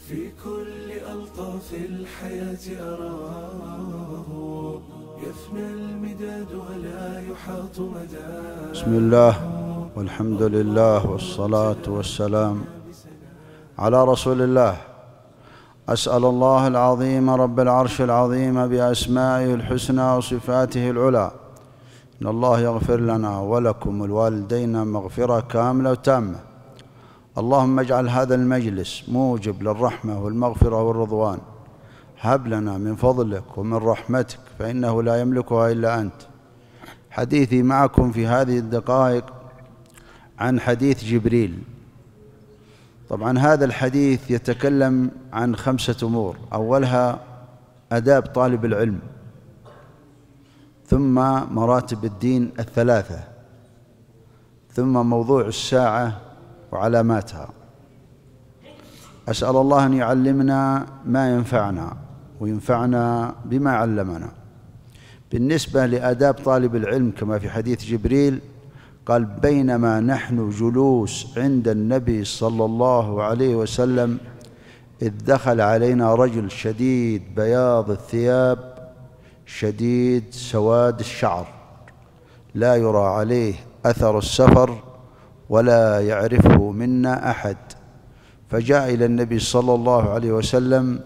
في كل ألطاف الحياة أراه يفنى المداد ولا يحاط مداه. بسم الله والحمد لله والصلاة والسلام على رسول الله. أسأل الله العظيم رب العرش العظيم بأسمائه الحسنى وصفاته العلى إن الله يغفر لنا ولكم الوالدين مغفرة كاملة وتامة. اللهم اجعل هذا المجلس موجب للرحمة والمغفرة والرضوان. هب لنا من فضلك ومن رحمتك فإنه لا يملكها إلا أنت. حديثي معكم في هذه الدقائق عن حديث جبريل. طبعا هذا الحديث يتكلم عن 5 أمور. أولها آداب طالب العلم، ثم مراتب الدين 3، ثم موضوع الساعة وعلاماتها. أسأل الله أن يعلمنا ما ينفعنا وينفعنا بما علمنا. بالنسبة لآداب طالب العلم كما في حديث جبريل قال: بينما نحن جلوس عند النبي صلى الله عليه وسلم إذ دخل علينا رجل شديد بياض الثياب شديد سواد الشعر لا يرى عليه أثر السفر ولا يعرفه منا أحد. فجاء إلى النبي صلى الله عليه وسلم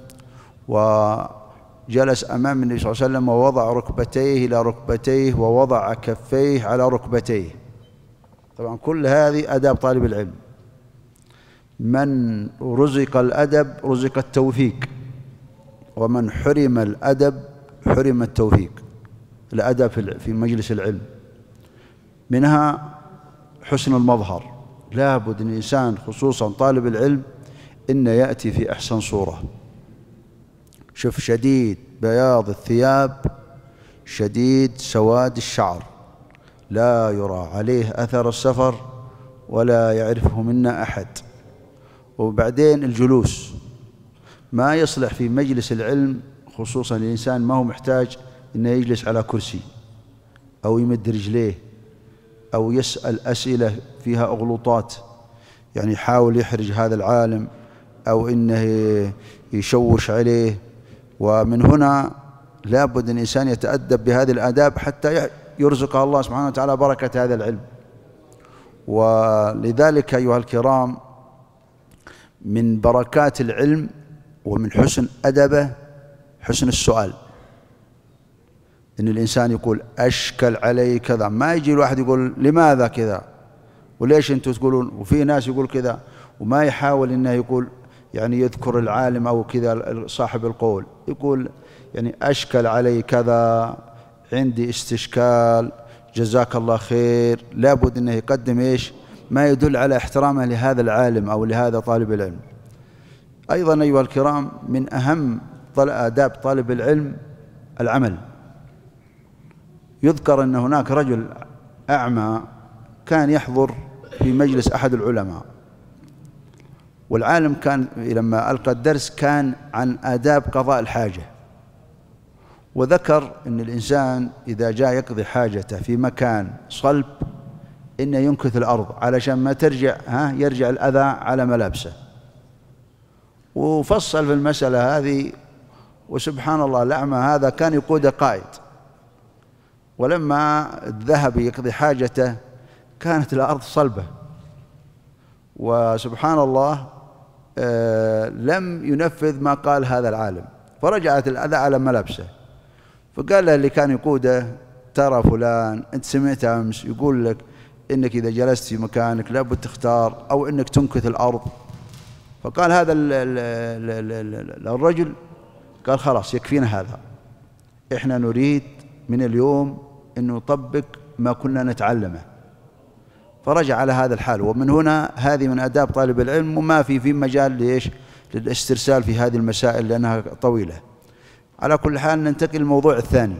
وجلس أمام النبي صلى الله عليه وسلم ووضع ركبتيه إلى ركبتيه ووضع كفيه على ركبتيه. طبعا كل هذه آداب طالب العلم. من رزق الأدب رزق التوفيق، ومن حرم الأدب حرم التوفيق. الأدب في مجلس العلم منها حسن المظهر. لا بد أن الإنسان خصوصا طالب العلم إن يأتي في أحسن صورة. شوف، شديد بياض الثياب شديد سواد الشعر لا يرى عليه أثر السفر ولا يعرفه منا أحد. وبعدين الجلوس، ما يصلح في مجلس العلم خصوصا الإنسان ما هو محتاج إنه يجلس على كرسي أو يمد رجليه أو يسأل أسئلة فيها أغلوطات، يعني يحاول يحرج هذا العالم أو إنه يشوش عليه. ومن هنا لا بد أن الإنسان يتأدب بهذه الآداب حتى يرزق الله سبحانه وتعالى بركة هذا العلم. ولذلك أيها الكرام، من بركات العلم ومن حسن أدبه حسن السؤال. إن الإنسان يقول أشكل علي كذا، ما يجي الواحد يقول لماذا كذا وليش أنتم تقولون، وفي ناس يقول كذا، وما يحاول إنه يقول يعني يذكر العالم أو كذا صاحب القول، يقول يعني أشكل علي كذا، عندي استشكال، جزاك الله خير. لابد أنه يقدم إيش ما يدل على احترامه لهذا العالم أو لهذا طالب العلم. أيضا أيها الكرام، من أهم آداب طالب العلم العمل. يذكر أن هناك رجل أعمى كان يحضر في مجلس أحد العلماء، والعالم كان لما ألقى الدرس كان عن آداب قضاء الحاجة، وذكر أن الإنسان إذا جاء يقضي حاجته في مكان صلب إنه ينكث الأرض علشان ما يرجع الأذى على ملابسه. وفصل في المسألة هذه. وسبحان الله، الأعمى هذا كان يقود قائد، ولما ذهب يقضي حاجته كانت الأرض صلبة، وسبحان الله لم ينفذ ما قال هذا العالم، فرجعت الأذى على ملابسه. فقال له اللي كان يقوده: ترى فلان أنت سمعت أمس يقول لك إنك إذا جلست في مكانك لابد تختار أو إنك تنكث الأرض. فقال هذا الرجل قال: خلاص يكفينا هذا، إحنا نريد من اليوم أن نطبق ما كنا نتعلمه. فرجع على هذا الحال. ومن هنا هذه من آداب طالب العلم، وما في مجال للاسترسال في هذه المسائل لأنها طويلة. على كل حال ننتقل للموضوع الثاني.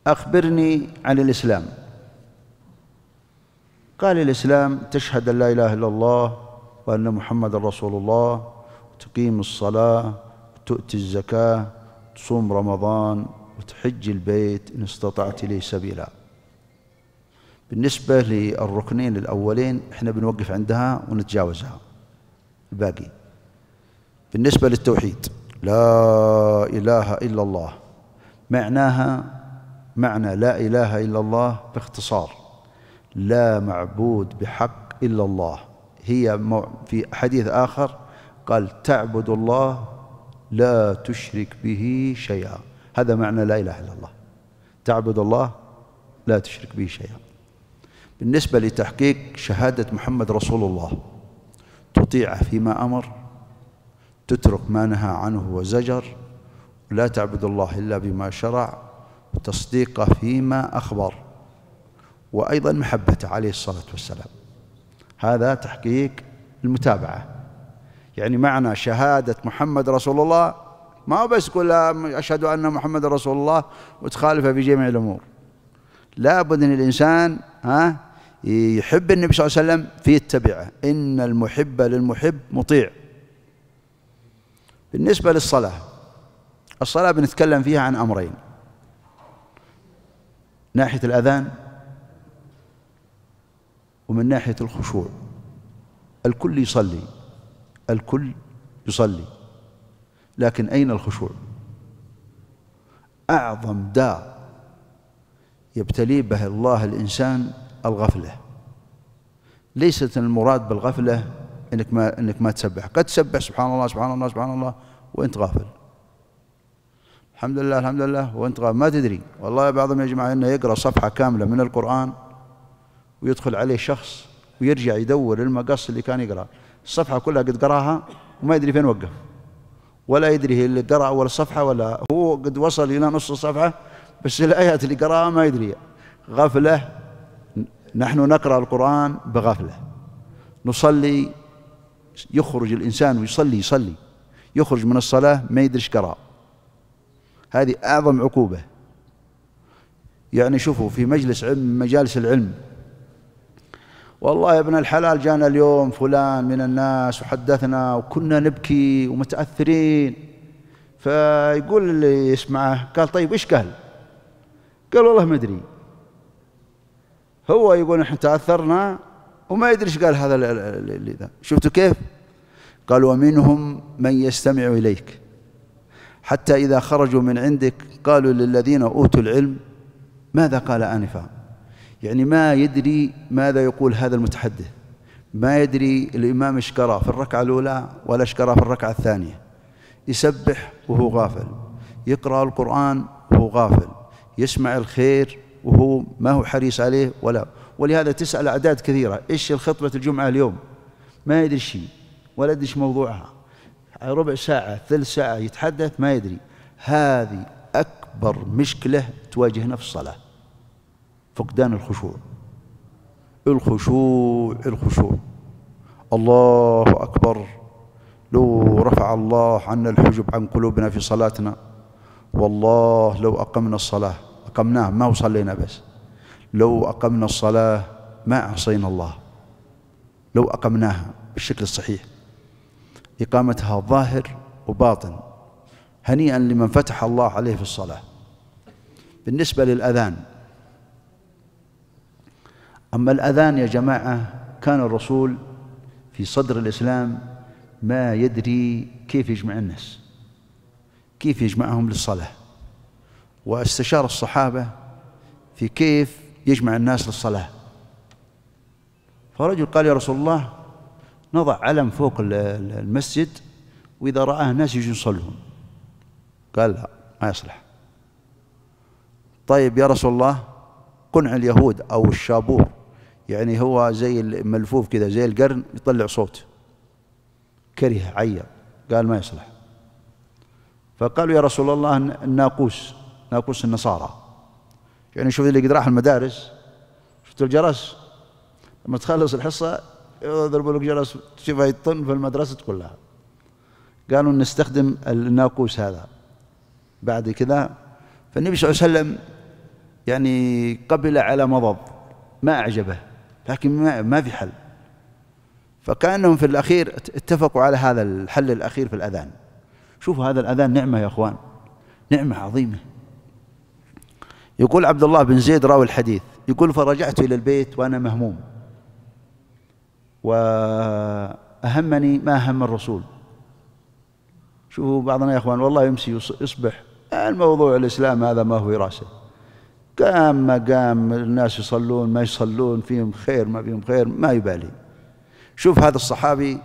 أخبرني عن الإسلام. قال: الإسلام تشهد أن لا إله إلا الله وأن محمد رسول الله، وتقيم الصلاة، وتؤتي الزكاة، تصوم رمضان، وتحج البيت إن استطعت إليه سبيلا. بالنسبة للركنين الأولين احنا بنوقف عندها ونتجاوزها. الباقي. بالنسبة للتوحيد، لا إله إلا الله معناها معنى لا إله إلا الله باختصار لا معبود بحق إلا الله. هي في حديث آخر قال تعبد الله لا تشرك به شيئا. هذا معنى لا إله إلا الله، تعبد الله لا تشرك به شيئا. بالنسبة لتحقيق شهادة محمد رسول الله، تطيعه فيما أمر، تترك ما نهى عنه وزجر، ولا تعبد الله إلا بما شرع، وتصديقه فيما أخبر، وأيضا محبته عليه الصلاة والسلام. هذا تحقيق المتابعة. يعني معنى شهادة محمد رسول الله ما هو بس تقول أشهد أن محمد رسول الله وتخالفه في جميع الأمور. لا بد أن الإنسان يحب النبي صلى الله عليه وسلم فيتبعه. إن المحب للمحب مطيع. بالنسبة للصلاة، الصلاة بنتكلم فيها عن أمرين: ناحية الأذان ومن ناحية الخشوع. الكل يصلي، الكل يصلي، لكن أين الخشوع؟ أعظم داء يبتلي به الله الإنسان الغفلة. ليست المراد بالغفلة إنك ما تسبح. قد تسبح سبحان الله سبحان الله سبحان الله وأنت غافل، الحمد لله الحمد لله وأنت غافل، ما تدري. والله بعضهم يا جماعة إنه يقرأ صفحة كاملة من القرآن ويدخل عليه شخص ويرجع يدور المقص اللي كان يقرأ الصفحة كلها، قد قراها وما يدري فين وقف، ولا يدري هي اللي قرأ أول الصفحة ولا هو قد وصل إلى نص الصفحة، بس الآيات اللي قرأها ما يدري. غفلة. نحن نقرأ القرآن بغفلة، نصلي، يخرج الإنسان ويصلي يخرج من الصلاة ما يدري ايش قرأ. هذه أعظم عقوبة. يعني شوفوا في مجالس العلم، والله يا ابن الحلال جانا اليوم فلان من الناس وحدثنا وكنا نبكي ومتأثرين، فيقول اللي يسمعه قال طيب إيش قال؟ قال والله ما أدري. هو يقول نحن تأثرنا وما يدري ايش قال هذا اللي ذا. شفتوا كيف؟ قال ومنهم من يستمع إليك حتى إذا خرجوا من عندك قالوا للذين أوتوا العلم ماذا قال آنفا. يعني ما يدري ماذا يقول هذا المتحدث، ما يدري الإمام ايش قرأ في الركعة الأولى ولا ايش قرأ في الركعة الثانية. يسبح وهو غافل، يقرأ القرآن وهو غافل، يسمع الخير وهو ما هو حريص عليه ولا. ولهذا تسأل أعداد كثيرة إيش الخطبة الجمعة اليوم، ما يدري شيء ولا يدري ايش موضوعها، ربع ساعة ثلث ساعة يتحدث ما يدري. هذه أكبر مشكلة تواجهنا في الصلاة، فقدان الخشوع. الخشوع. الله أكبر. لو رفع الله عنا الحجب عن قلوبنا في صلاتنا، والله لو أقمنا الصلاة، أقمناها ما وصلينا بس، لو أقمنا الصلاة ما عصينا الله، لو أقمناها بالشكل الصحيح، إقامتها ظاهر وباطن. هنيئا لمن فتح الله عليه في الصلاة. بالنسبة للأذان، أما الأذان يا جماعة كان الرسول في صدر الإسلام ما يدري كيف يجمع الناس، كيف يجمعهم للصلاة، واستشار الصحابة في كيف يجمع الناس للصلاة. فرجل قال يا رسول الله نضع علم فوق المسجد وإذا رآه الناس يجوا يصلون. قال لا ما يصلح. طيب يا رسول الله قنع اليهود أو الشابور، يعني هو زي الملفوف كذا زي القرن يطلع صوت، كره عير، قال ما يصلح. فقالوا يا رسول الله الناقوس، ناقوس النصارى، يعني شوف اللي قد راح المدارس، شفت الجرس لما تخلص الحصة يضربوا لك جرس تشوفه يطن في المدرسة كلها. قالوا نستخدم الناقوس هذا. بعد كذا فالنبي صلى الله عليه وسلم يعني قبل على مضض، ما أعجبه، لكن ما في حل. فكأنهم في الأخير اتفقوا على هذا الحل الأخير في الأذان. شوفوا هذا الأذان نعمة يا أخوان، نعمة عظيمة. يقول عبد الله بن زيد راوي الحديث، يقول فرجعت إلى البيت وأنا مهموم، وأنا أهمني ما أهم الرسول. شوفوا بعضنا يا أخوان والله يمسي يصبح الموضوع الإسلام هذا ما هو راسه، قام ما قام، الناس يصلون ما يصلون، فيهم خير ما فيهم خير، ما يبالي. شوف هذا الصحابي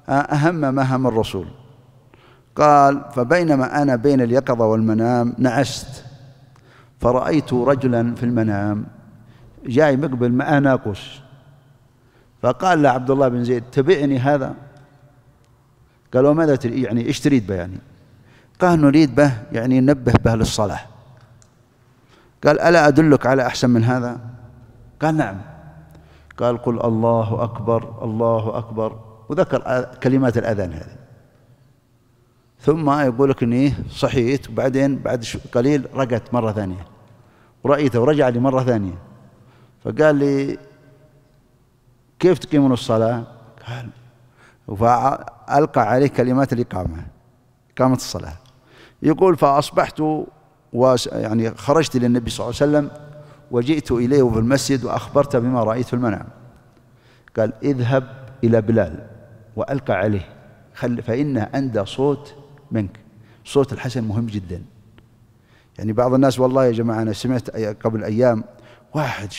أهم ما هم الرسول. قال: فبينما أنا بين اليقظة والمنام نعست، فرأيت رجلا في المنام جاي مقبل معه ناقوس، فقال له عبد الله بن زيد: تبعني هذا؟ قال: وماذا تريد؟ يعني إيش تريد به يعني؟ قال: نريد به يعني ننبه به للصلاة. قال: ألا أدلك على أحسن من هذا؟ قال: نعم. قال: قل الله أكبر الله أكبر، وذكر كلمات الأذان هذه، ثم يقول لك إني صحيت، وبعدين بعد قليل رقت مرة ثانية ورأيته ورجع لي مرة ثانية، فقال لي: كيف تقيمون الصلاة؟ قال: فألقى عليه كلمات الإقامة، إقامة الصلاة. يقول: فأصبحت يعني خرجت إلى النبي صلى الله عليه وسلم وجئت إليه في المسجد وأخبرته بما رأيت في المنام. قال: اذهب إلى بلال وألقى عليه فإنه عنده صوت منك، صوت الحسن مهم جدا. يعني بعض الناس والله يا جماعة أنا سمعت قبل أيام واحد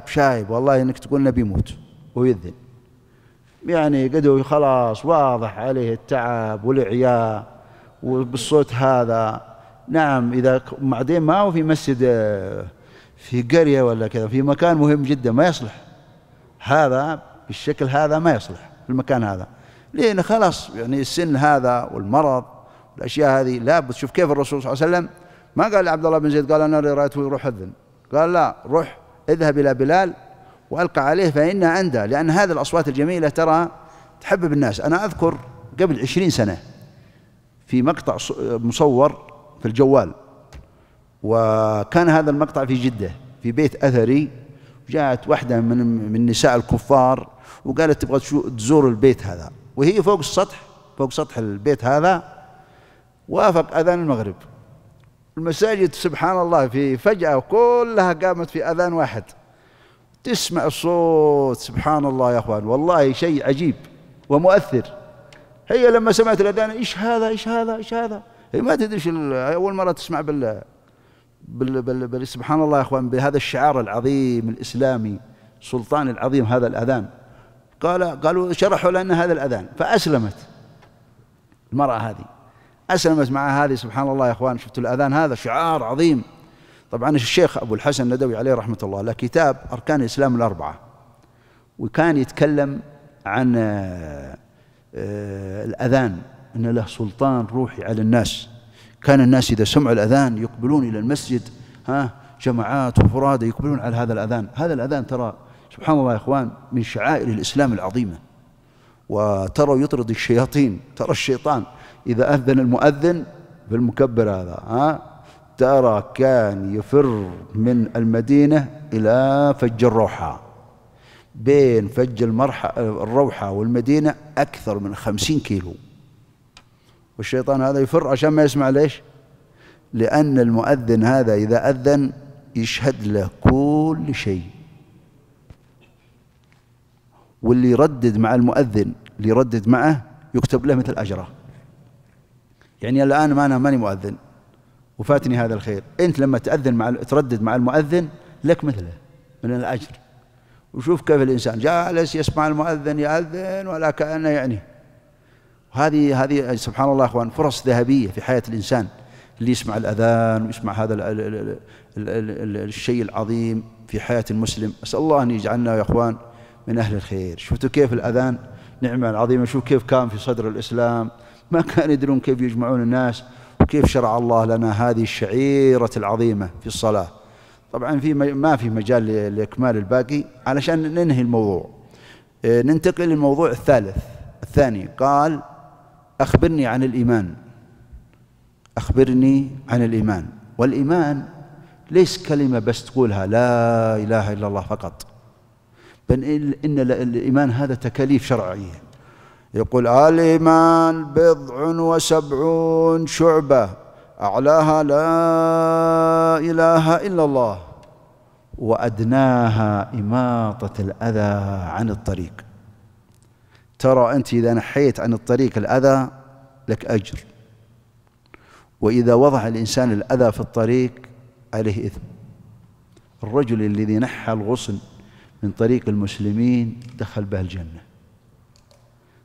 شايب والله إنك تقول نبي يموت ويذن، يعني قدوا خلاص واضح عليه التعب والإعياء وبالصوت هذا. نعم، إذا بعدين ما هو في مسجد في قرية ولا كذا، في مكان مهم جدا ما يصلح هذا بالشكل هذا، ما يصلح في المكان هذا، لأن خلاص يعني السن هذا والمرض والأشياء هذه لابد. شوف كيف الرسول صلى الله عليه وسلم ما قال لعبد الله بن زيد قال: أنا رأيته يروح أذن، قال: لا، روح اذهب إلى بلال وألقى عليه فإن عنده، لأن هذه الأصوات الجميلة ترى تحبب الناس. أنا أذكر قبل 20 سنة في مقطع مصور في الجوال، وكان هذا المقطع في جدة في بيت أثري، جاءت واحدة من نساء الكفار وقالت تبغى تزور البيت هذا، وهي فوق سطح البيت هذا، وافق أذان المغرب. المساجد سبحان الله في فجأة كلها قامت في أذان واحد، تسمع الصوت سبحان الله يا أخوان، والله شيء عجيب ومؤثر. هي لما سمعت الأذان إيش هذا هي ما تدري، أول مرة تسمع سبحان الله يا أخوان بهذا الشعار العظيم الإسلامي سلطان العظيم هذا الأذان. قالوا شرحوا لنا هذا الأذان، فأسلمت المرأة هذه، أسلمت مع هذه. سبحان الله يا أخوان، شفتوا الأذان هذا شعار عظيم. طبعا الشيخ أبو الحسن الندوي عليه رحمة الله له كتاب أركان الإسلام الأربعة، وكان يتكلم عن الأذان أن له سلطان روحي على الناس. كان الناس إذا سمعوا الأذان يقبلون إلى المسجد، جماعات وفرادى يقبلون على هذا الأذان. هذا الأذان ترى سبحان الله يا إخوان من شعائر الإسلام العظيمة، وترى يطرد الشياطين. ترى الشيطان إذا أذن المؤذن بالمكبر هذا ترى كان يفر من المدينة إلى فج الروحة، بين فج الروحة والمدينة أكثر من 50 كيلو، والشيطان هذا يفر عشان ما يسمع. ليش؟ لأن المؤذن هذا إذا أذن يشهد له كل شيء، واللي يردد مع المؤذن اللي يردد معه يكتب له مثل أجره. يعني الآن أنا ماني مؤذن وفاتني هذا الخير، أنت لما تردد مع المؤذن لك مثله من الأجر. وشوف كيف الإنسان جالس يسمع المؤذن يأذن ولا كأنه يعني. هذه سبحان الله يا أخوان فرص ذهبية في حياة الإنسان، اللي يسمع الأذان ويسمع هذا الشيء العظيم في حياة المسلم. أسأل الله أن يجعلنا يا أخوان من أهل الخير. شفتوا كيف الأذان نعمة عظيمة، شوف كيف كان في صدر الإسلام، ما كانوا يدرون كيف يجمعون الناس، وكيف شرع الله لنا هذه الشعيرة العظيمة في الصلاة. طبعا ما في مجال لإكمال الباقي علشان ننهي الموضوع. ننتقل للموضوع الثاني. قال: أخبرني عن الإيمان. والإيمان ليس كلمة بس تقولها لا إله إلا الله فقط، بل إن الإيمان هذا تكاليف شرعية. يقول: الإيمان 70 شعبة أعلاها لا إله إلا الله، وأدناها إماطة الأذى عن الطريق. ترى أنت إذا نحيت عن الطريق الأذى لك أجر، وإذا وضع الإنسان الأذى في الطريق عليه إثم. الرجل الذي نحى الغصن من طريق المسلمين دخل به الجنة.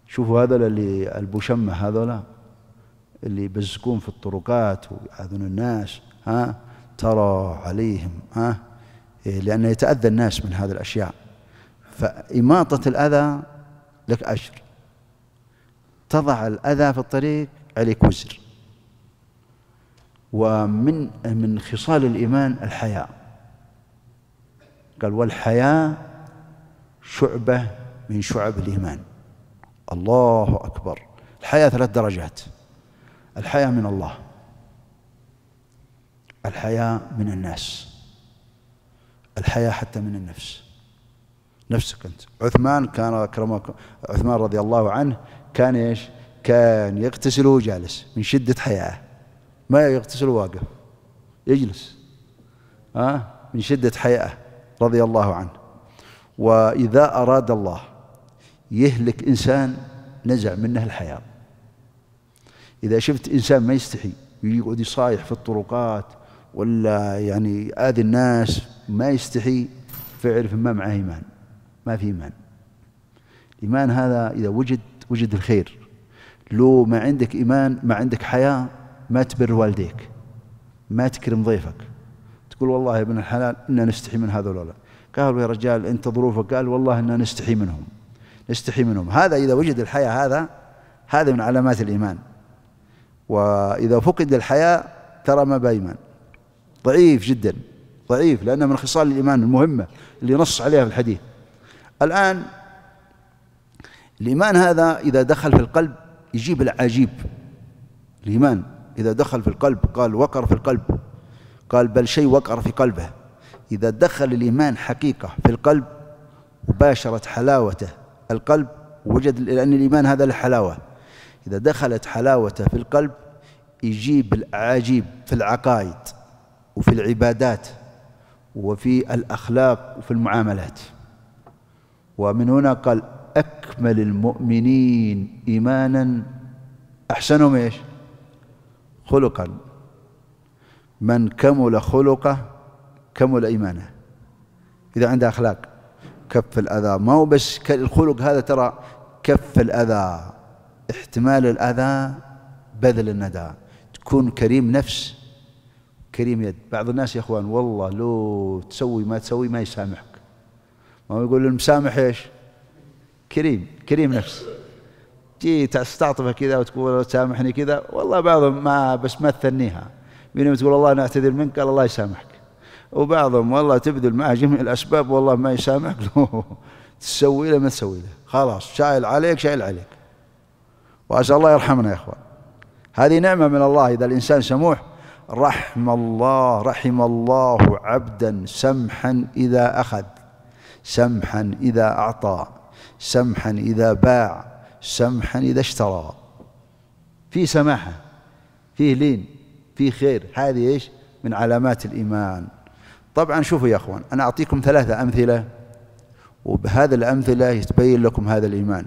شوفوا هذول اللي البشمة، هذول اللي يبزقون في الطرقات ويعاذون الناس، ترى عليهم لأنه يتأذى الناس من هذه الأشياء. فإماطة الأذى لك أجر، تضع الأذى في الطريق عليك وزر. ومن خصال الإيمان الحياء، قال والحياء شعبة من شعب الإيمان. الله أكبر. الحياء 3 درجات: الحياء من الله، الحياء من الناس، الحياء حتى من النفس، نفسك أنت. عثمان كان أكرمكم، عثمان رضي الله عنه كان إيش؟ كان يغتسل وهو جالس من شدة حياءه، ما يغتسل واقف، يجلس من شدة حياءه رضي الله عنه. وإذا أراد الله يهلك إنسان نزع منه الحياء. إذا شفت إنسان ما يستحي يقعد يصايح في الطرقات ولا يعني آذي الناس ما يستحي، فاعرف ما معه إيمان، ما في إيمان. الإيمان هذا إذا وجد الخير. لو ما عندك إيمان، ما عندك حياء، ما تبر والديك، ما تكرم ضيفك، تقول والله يا ابن الحلال إننا نستحي من هذا ولا. قالوا يا رجال أنت ظروفك، قال والله إننا نستحي منهم. هذا إذا وجد الحياء، هذا من علامات الإيمان. وإذا فقد الحياء ترى ما بإيمان، ضعيف جدا، ضعيف، لأنه من خصال الإيمان المهمة اللي نص عليها في الحديث. الآن الإيمان هذا إذا دخل في القلب يجيب العجيب. الإيمان إذا دخل في القلب، قال وقر في القلب، قال بل شيء وقر في قلبه. إذا دخل الإيمان حقيقة في القلب وباشرت حلاوته القلب، وجد، لأن الإيمان هذا له حلاوة، إذا دخلت حلاوته في القلب يجيب العجيب في العقائد وفي العبادات وفي الأخلاق وفي المعاملات. ومن هنا قال أكمل المؤمنين إيمانا أحسنهم إيش؟ خلقا. من كمل خلقه كمل إيمانه. إذا عنده أخلاق، كف الأذى، ما هو بس الخلق هذا، ترى كف الأذى، احتمال الأذى، بذل الندى، تكون كريم نفس، كريم يد. بعض الناس يا أخوان والله لو تسوي ما تسوي ما يسامحك، ما هو يقول المسامح إيش؟ كريم نفس. تجي تستعطفه كذا وتقول سامحني كذا، والله بعضهم ما بس ما تثنيها، منهم تقول الله نعتذر منك، قال الله يسامحك. وبعضهم والله تبذل معه جميع الأسباب والله ما يسامحك، تسوي له ما تسوي له، خلاص شايل عليك. وأسأل الله يرحمنا يا أخوان. هذه نعمة من الله. إذا الإنسان سموح، رحم الله عبدا سمحا إذا أخذ، سمحا إذا أعطى، سمحا إذا باع، سمحا إذا اشترى. في سماحة، فيه لين، فيه خير. هذه إيش؟ من علامات الإيمان. طبعا شوفوا يا أخوان، أنا أعطيكم 3 أمثلة، وبهذه الأمثلة يتبين لكم هذا الإيمان.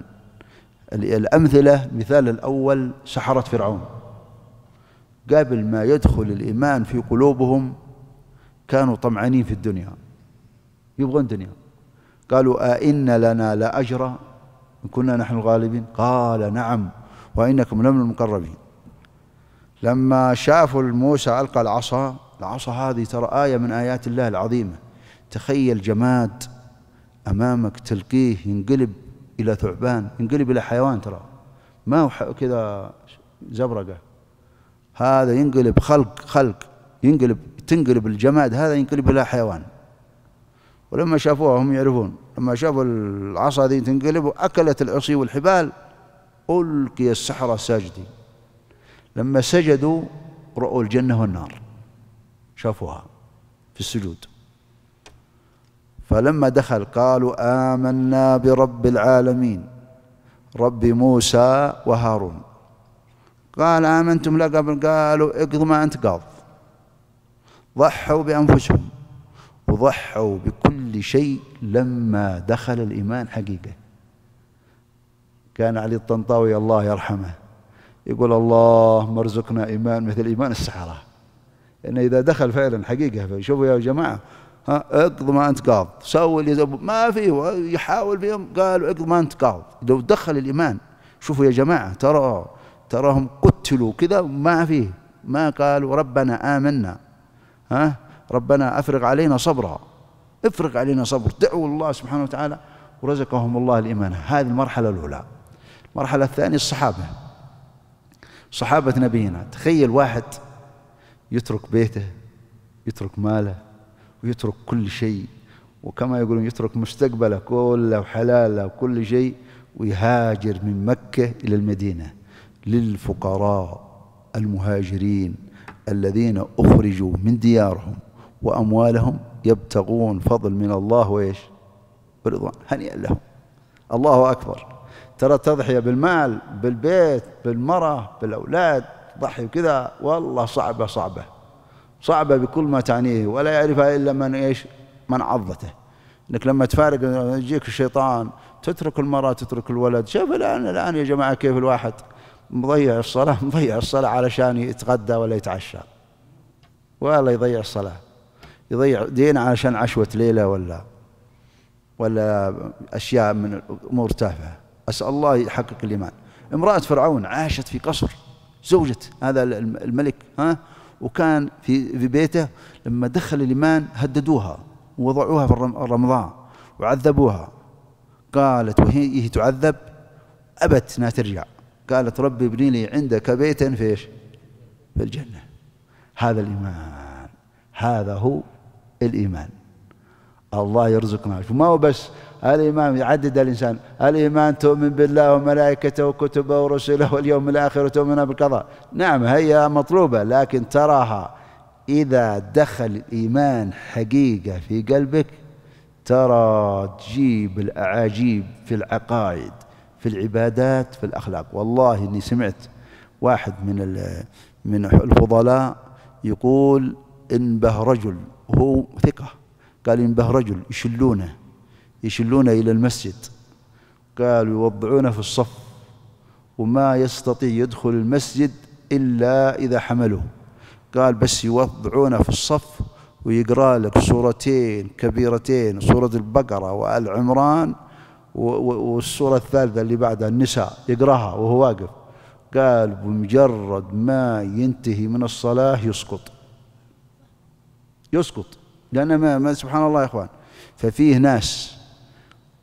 الأمثلة، المثال الأول سحرة فرعون. قبل ما يدخل الإيمان في قلوبهم كانوا طمعانين في الدنيا، يبغون دنيا. قالوا أئن لنا لأجرا إن كنا نحن الغالبين، قال نعم وإنكم لمن المقربين. لما شافوا موسى ألقى العصا هذه ترى آية من آيات الله العظيمة. تخيل جماد أمامك تلقيه ينقلب إلى ثعبان، ينقلب إلى حيوان، ترى ما هو كذا زبرقة، هذا ينقلب خلق تنقلب الجماد هذا ينقلب إلى حيوان. ولما شافوها هم يعرفون، لما شافوا العصا هذه تنقلب وأكلت العصي والحبال، ألقي السحرة ساجدين. لما سجدوا رأوا الجنة والنار، شافوها في السجود. فلما دخل قالوا آمنا برب العالمين رب موسى وهارون. قال آمنتم لا قبل؟ قالوا اقضوا ما أنت قاض. ضحوا بأنفسهم وضحوا بكل شيء لما دخل الإيمان حقيقة. كان علي الطنطاوي الله يرحمه يقول اللهم ارزقنا إيمان مثل إيمان السحرة. إنه إذا دخل فعلا حقيقة، شوفوا يا جماعة، اقض ما أنت قاض، سوي اللي ما فيه، يحاول فيهم، قالوا اقض ما أنت قاض. لو دخل الإيمان، شوفوا يا جماعة، تراهم قتلوا كذا ما فيه، ما قالوا ربنا آمنا، ربنا أفرغ علينا صبرا، افرغ علينا صبر، دعوا الله سبحانه وتعالى ورزقهم الله الإيمان. هذه المرحلة الأولى. المرحلة الثانية صحابة نبينا. تخيل واحد يترك بيته، يترك ماله، ويترك كل شيء، وكما يقولون يترك مستقبله كله وحلاله وكل شيء، ويهاجر من مكة إلى المدينة للفقراء المهاجرين الذين أخرجوا من ديارهم وأموالهم يبتغون فضل من الله وإيش؟ ورضوان. هنيئا لهم. الله أكبر. ترى التضحية بالمال، بالبيت، بالمرأة، بالأولاد، ضحي كذا والله صعبة بكل ما تعنيه، ولا يعرفها إلا من إيش؟ من عضته. إنك لما تفارق يجيك الشيطان، تترك المرأة، تترك الولد. شوف الآن يا جماعة كيف الواحد مضيع الصلاة علشان يتغدى ولا يتعشى، ولا يضيع الصلاة، يضيع دين علشان عشوة ليلة ولا أشياء من أمور تافهة. أسأل الله يحقق الإيمان. امرأة فرعون عاشت في قصر، زوجة هذا الملك، وكان في بيته. لما دخل الإيمان هددوها ووضعوها في الرمضاء وعذبوها. قالت وهي تعذب أبت أنها ترجع، قالت ربي ابني لي عندك بيتا في الجنة. هذا الإيمان، هذا هو الإيمان. الله يرزقنا. ما هو بس الإيمان يعدد الإنسان، الإيمان تؤمن بالله وملائكته وكتبه ورسله واليوم الآخر وتؤمن بالقضاء. نعم هي مطلوبة، لكن تراها إذا دخل الإيمان حقيقة في قلبك ترى تجيب الأعاجيب في العقائد، في العبادات، في الأخلاق. والله إني سمعت واحد من الفضلاء يقول إن به رجل، وهو ثقة، قال إن به رجل يشلونه إلى المسجد، قالوا يوضعونه في الصف وما يستطيع يدخل المسجد إلا إذا حملوه. قال بس يوضعونه في الصف ويقرأ لك سورتين كبيرتين، سورة البقرة وآل عمران والسورة الثالثة اللي بعدها النساء، يقرأها وهو واقف. قال بمجرد ما ينتهي من الصلاة يسقط، لأن ما سبحان الله يا إخوان. ففيه ناس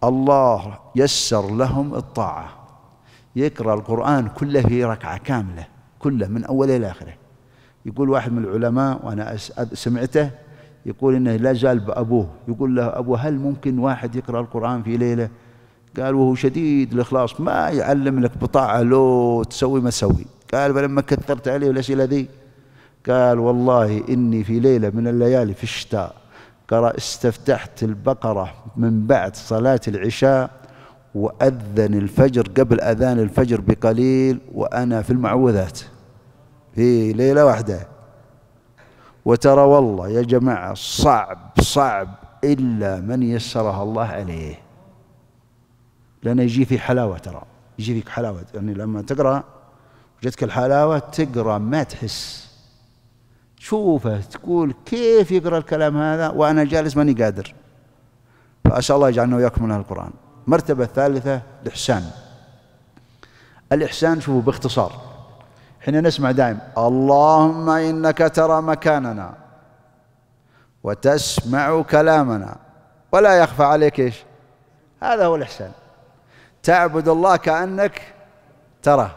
الله يسر لهم الطاعة، يقرأ القرآن كله في ركعة كاملة، كله من أوله إلى آخره. يقول واحد من العلماء وأنا سمعته يقول إنه لا زال بأبوه، يقول له أبوه هل ممكن واحد يقرأ القرآن في ليلة؟ قال وهو شديد الإخلاص ما يعلم لك بطاعة لو تسوي ما تسوي. قال فلما كثرت عليه الأسئلة ذي قال والله إني في ليلة من الليالي في الشتاء استفتحت البقرة من بعد صلاة العشاء وأذن الفجر قبل أذان الفجر بقليل وأنا في المعوذات في ليلة واحدة. وترى والله يا جماعة صعب إلا من يسرها الله عليه، لأنه يجي في حلاوة. ترى يجي فيك حلاوة، يعني لما تقرأ وجدك الحلاوة تقرأ ما تحس، تشوفه تقول كيف يقرأ الكلام هذا وأنا جالس ماني قادر. فأسأل الله يجعلنا وياكم من القرآن. المرتبة الثالثة الإحسان شوفوا باختصار. حين نسمع دائم اللهم إنك ترى مكاننا وتسمع كلامنا ولا يخفى عليك إيش؟ هذا هو الإحسان. تعبد الله كأنك تراه،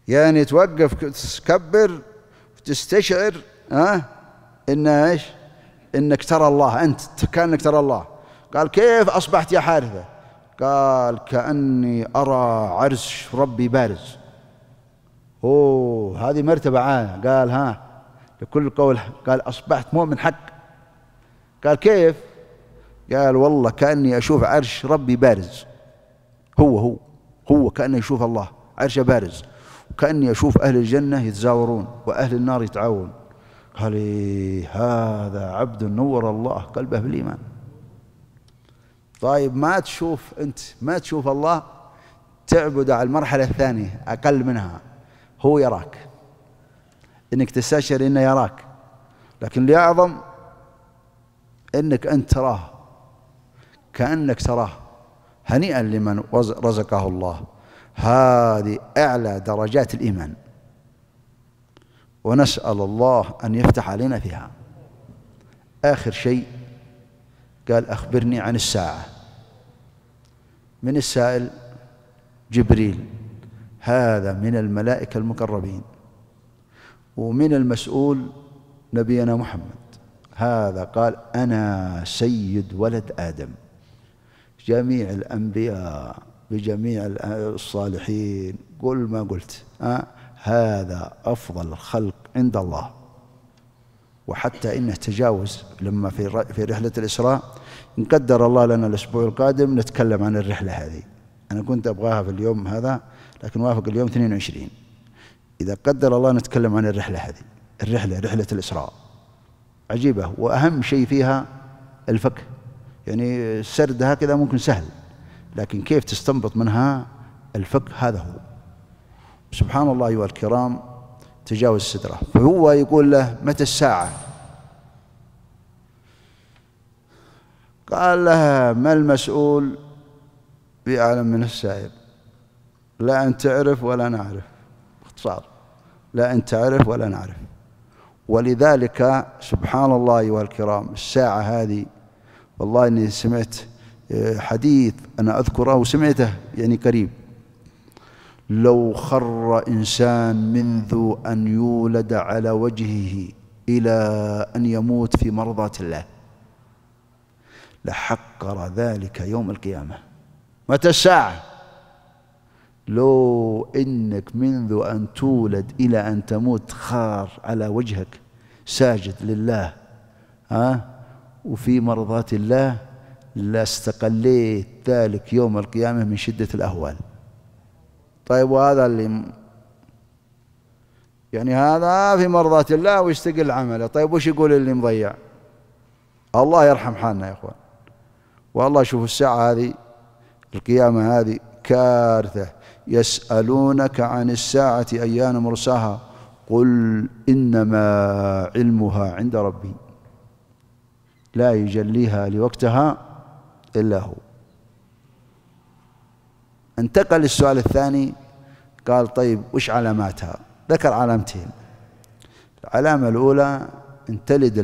يعني توقف تكبر تستشعر إنه إيش؟ إنك ترى الله، أنت كأنك ترى الله. قال كيف أصبحت يا حارثة؟ قال كأني أرى عرش ربي بارز. هذه مرتبة عالية. قال لكل قول قال أصبحت مؤمن حق. قال كيف؟ قال والله كأني أشوف عرش ربي بارز. هو كأني أشوف الله عرشه بارز، وكأني أشوف أهل الجنة يتزاورون وأهل النار يتعاون. قال هذا عبد نور الله قلبه بالإيمان. طيب ما تشوف أنت، ما تشوف الله، تعبد على المرحلة الثانية أقل منها، هو يراك، إنك تستشعر إنه يراك، لكن الأعظم إنك أنت تراه كأنك تراه. هنيئا لمن رزقه الله، هذه أعلى درجات الإيمان، ونسأل الله أن يفتح علينا فيها. آخر شيء قال أخبرني عن الساعة. من السائل؟ جبريل، هذا من الملائكة المقربين، ومن المسؤول نبينا محمد، هذا قال أنا سيد ولد آدم. جميع الأنبياء بجميع الصالحين قل ما قلت، هذا أفضل الخلق عند الله. وحتى إنه تجاوز لما في رحلة الإسراء، إن قدر الله لنا الأسبوع القادم نتكلم عن الرحلة هذه. أنا كنت أبغاها في اليوم هذا لكن وافق اليوم 22. إذا قدر الله نتكلم عن الرحلة هذه، رحلة الإسراء عجيبة، وأهم شيء فيها الفقه. يعني سردها كذا ممكن سهل، لكن كيف تستنبط منها الفقه هذا هو. سبحان الله أيها الكرام، تجاوز السترة. فهو يقول له متى الساعة؟ قال له ما المسؤول بأعلم من السائل، لا أنت تعرف ولا نعرف. باختصار، لا أنت تعرف ولا نعرف. ولذلك سبحان الله أيها الكرام، الساعة هذه والله إني سمعت حديث أنا أذكره وسمعته يعني قريب، لو خر إنسان منذ أن يولد على وجهه إلى أن يموت في مرضاة الله لحقر ذلك يوم القيامة. متى الساعة؟ لو إنك منذ أن تولد إلى أن تموت خار على وجهك ساجد لله وفي مرضاة الله لاستقليت ذلك يوم القيامة من شدة الأهوال. طيب وهذا اللي يعني هذا في مرضاة الله ويستقل عمله، طيب وش يقول اللي مضيع؟ الله يرحم حالنا يا إخوان. والله شوفوا الساعة هذه، القيامة هذه كارثة. يسألونك عن الساعة أيان مرساها قل إنما علمها عند ربي لا يجليها لوقتها إلا هو. انتقل للسؤال الثاني، قال طيب وش علاماتها؟ ذكر علامتين. العلامة الأولى أن تلد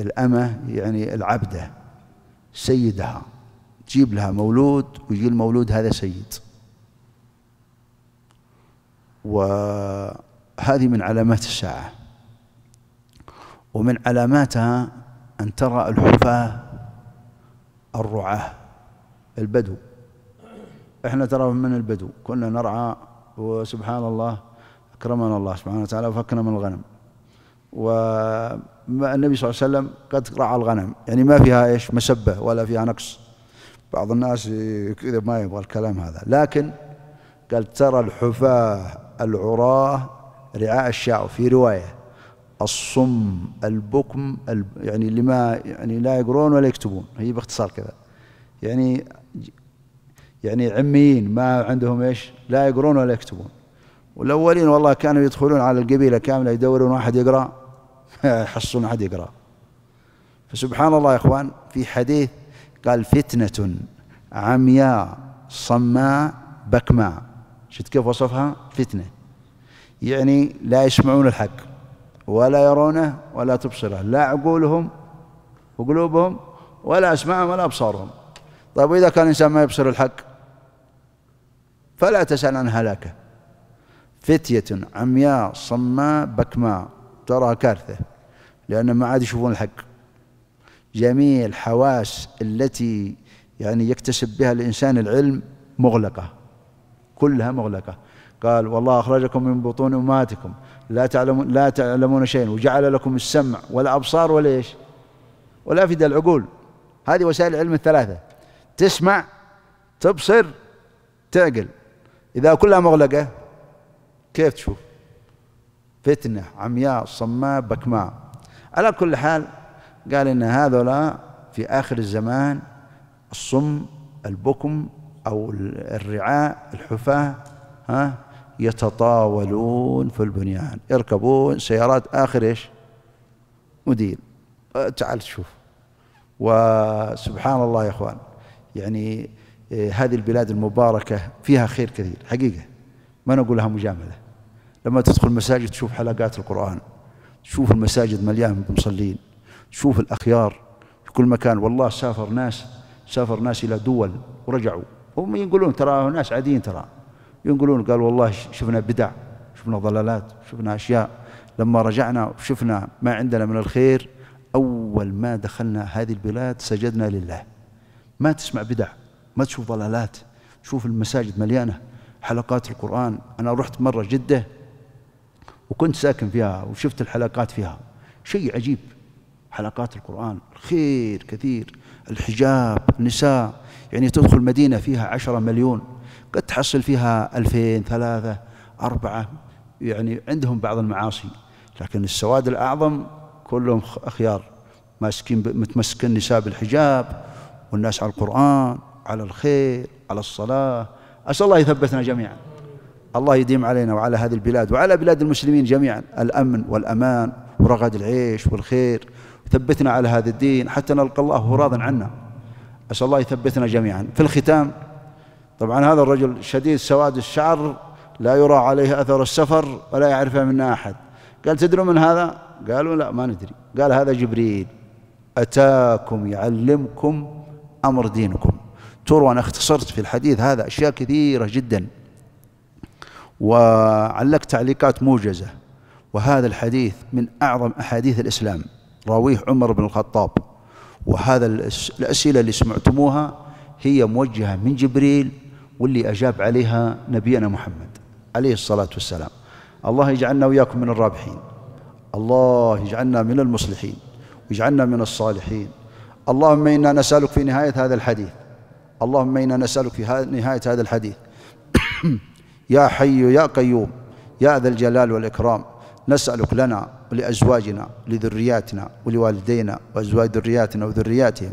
الأمة يعني العبدة سيدها، تجيب لها مولود ويجي المولود هذا سيد. وهذه من علامات الساعة. ومن علاماتها أن ترى الحفاة الرعاة البدو. احنا ترى من البدو كنا نرعى، وسبحان الله أكرمنا الله سبحانه وتعالى وفكنا من الغنم. والنبي صلى الله عليه وسلم قد رعى الغنم، يعني ما فيها إيش مسبة ولا فيها نقص. بعض الناس كذا ما يبغى الكلام هذا، لكن قال ترى الحفاة العراة رعاء الشاء. في رواية الصم البكم يعني اللي ما يعني لا يقرون ولا يكتبون، هي باختصار كذا، يعني عميين ما عندهم ايش، لا يقرون ولا يكتبون. والأولين والله كانوا يدخلون على القبيلة كاملة يدورون واحد يقرأ يحصلون أحد يقرأ. فسبحان الله يا إخوان، في حديث قال فتنة عمياء صماء بكماء. شفت كيف وصفها؟ فتنة يعني لا يسمعون الحق ولا يرونه ولا تبصره، لا عقولهم وقلوبهم ولا أسماعهم ولا أبصارهم. طيب وإذا كان الإنسان ما يبصر الحق فلا تسأل عن هلاكه. فتية عمياء صماء بكماء، ترى كارثة، لأن ما عاد يشوفون الحق. جميع الحواس التي يعني يكتسب بها الإنسان العلم مغلقة، كلها مغلقة. قال والله أخرجكم من بطون أمهاتكم لا تعلمون شيئا وجعل لكم السمع والأبصار والإيش والأفئدة العقول. هذه وسائل العلم الثلاثة، تسمع تبصر تعقل. إذا كلها مغلقة كيف تشوف؟ فتنة عمياء صماء بكماء. على كل حال قال إن هذولا في آخر الزمان الصم البكم أو الرعاء الحفاة يتطاولون في البنيان، يركبون سيارات آخر إيش مدير. تعال تشوف. وسبحان الله يا أخوان، يعني هذه البلاد المباركة فيها خير كثير حقيقة، ما نقولها مجاملة. لما تدخل المساجد تشوف حلقات القرآن، تشوف المساجد مليانة بمصلين، تشوف الأخيار في كل مكان. والله سافر ناس إلى دول ورجعوا، هم يقولون ترى ناس عاديين، ترى يقولون قال والله شفنا بدع، شفنا ضلالات، شفنا أشياء. لما رجعنا وشفنا ما عندنا من الخير، أول ما دخلنا هذه البلاد سجدنا لله. ما تسمع بدع، ما تشوف ضلالات، تشوف المساجد مليانة حلقات القرآن. أنا رحت مرة جدة وكنت ساكن فيها وشفت الحلقات فيها، شيء عجيب. حلقات القرآن الخير كثير، الحجاب، النساء، يعني تدخل مدينة فيها 10 مليون قد تحصل فيها 2000 3 4، يعني عندهم بعض المعاصي، لكن السواد الأعظم كلهم أخيار متمسكين النساء بالحجاب، والناس على القرآن، على الخير، على الصلاة. أسأل الله يثبتنا جميعا، الله يديم علينا وعلى هذه البلاد وعلى بلاد المسلمين جميعا الأمن والأمان ورغد العيش والخير، ثبتنا على هذا الدين حتى نلقى الله وهو راض عنا. أسأل الله يثبتنا جميعا. في الختام، طبعا هذا الرجل شديد سواد الشعر، لا يرى عليه أثر السفر ولا يعرفه منا أحد. قال تدرون من هذا؟ قالوا لا ما ندري. قال هذا جبريل أتاكم يعلمكم أمر دينكم. ترى أنا اختصرت في الحديث هذا أشياء كثيرة جدا وعلقت تعليقات موجزة، وهذا الحديث من أعظم أحاديث الإسلام، راويه عمر بن الخطاب. وهذا الأسئلة اللي سمعتموها هي موجهة من جبريل، واللي أجاب عليها نبينا محمد عليه الصلاة والسلام. الله يجعلنا وإياكم من الرابحين، الله يجعلنا من المصلحين، ويجعلنا من الصالحين. اللهم إنا نسألك في نهاية هذا الحديث، اللهم إنا نسألك في نهاية هذا الحديث يا حي يا قيوم يا ذا الجلال والإكرام، نسألك لنا ولأزواجنا ولذرياتنا ولوالدينا وأزواج ذرياتنا وذرياتهم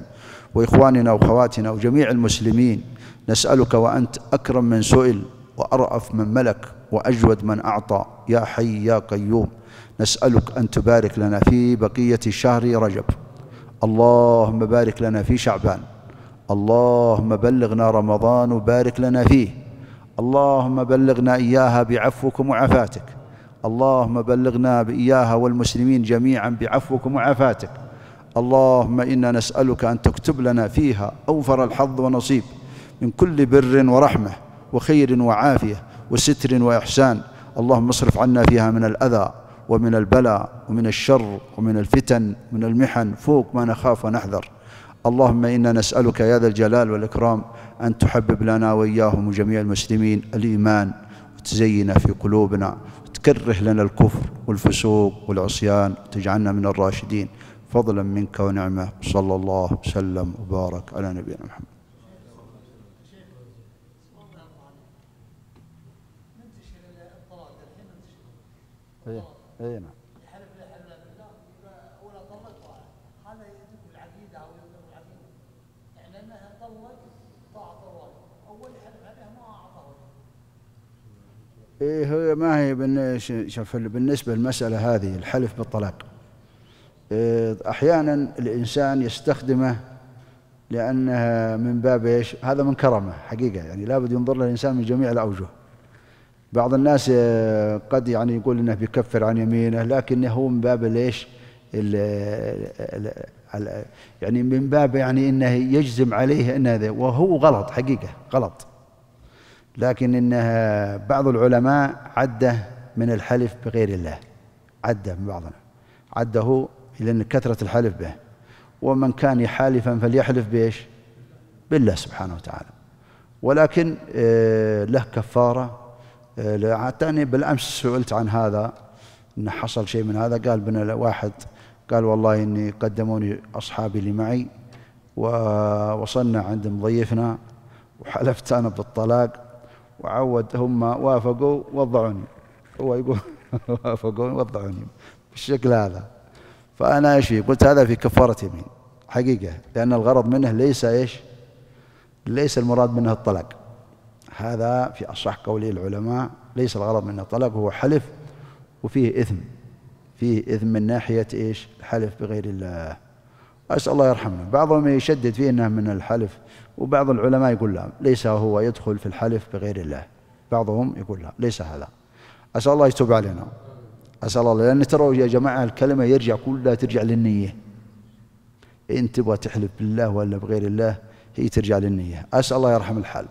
وإخواننا وأخواتنا وجميع المسلمين، نسألك وأنت أكرم من سئل وأرأف من ملك وأجود من أعطى، يا حي يا قيوم. نسألك أن تبارك لنا في بقية شهر رجب، اللهم بارك لنا في شعبان، اللهم بلغنا رمضان وبارك لنا فيه، اللهم بلغنا إياها بعفوك وعفاتك، اللهم بلغنا إياها والمسلمين جميعا بعفوك وعفاتك. اللهم إنا نسألك أن تكتب لنا فيها أوفر الحظ ونصيب من كل بر ورحمة وخير وعافية وستر وإحسان. اللهم اصرف عنا فيها من الأذى ومن البلاء ومن الشر ومن الفتن ومن المحن فوق ما نخاف ونحذر. اللهم إنا نسألك يا ذا الجلال والإكرام أن تحبب لنا وإياهم وجميع المسلمين الإيمان، وتزين في قلوبنا، وتكره لنا الكفر والفسوق والعصيان، وتجعلنا من الراشدين فضلا منك ونعمة. صلى الله وسلم وبارك على نبينا محمد. اي نعم. الحلف لا حلف بالله ولا طلق، هذا يدل بالعقيده او يدل بالعقيده، يعني انها طلق طاعه الله، اول حلف عليها ما اعطاه. هي ما هي بالنسبه للمساله هذه الحلف بالطلاق، احيانا الانسان يستخدمه لانها من باب ايش؟ هذا من كرمه حقيقه، يعني لابد ينظر له الانسان من جميع الاوجه. بعض الناس قد يعني يقول انه بيكفر عن يمينه، لكنه هو من باب ليش يعني من باب يعني انه يجزم عليه ان هذا، وهو غلط حقيقه غلط. لكن انها بعض العلماء عده من الحلف بغير الله، عده من بعضنا عده لان كثره الحلف به. ومن كان حالفا فليحلف بايش؟ بالله سبحانه وتعالى. ولكن له كفاره. حتى بالأمس سئلت عن هذا، إن حصل شيء من هذا. قال بنا واحد قال والله إني قدموني أصحابي اللي معي ووصلنا عند مضيفنا وحلفت أنا بالطلاق، وعود هم وافقوا وضعوني، هو يقول وافقوا وضعوني بالشكل هذا. فأنا إيش قلت هذا في كفارة يمين حقيقة، لأن الغرض منه ليس إيش؟ ليس المراد منه الطلاق، هذا في أصح قولي العلماء ليس الغرض منه الطلاق، هو حلف وفيه إثم، فيه إثم من ناحية إيش؟ الحلف بغير الله. أسأل الله يرحمنا. بعضهم يشدد فيه أنه من الحلف، وبعض العلماء يقول لا ليس هو يدخل في الحلف بغير الله، بعضهم يقول لا ليس هذا. أسأل الله يتوب علينا، أسأل الله، لأن تروا يا جماعة الكلمة يرجع كلها ترجع للنية. إن تبغى تحلف بالله ولا بغير الله هي ترجع للنية. أسأل الله يرحم الحال.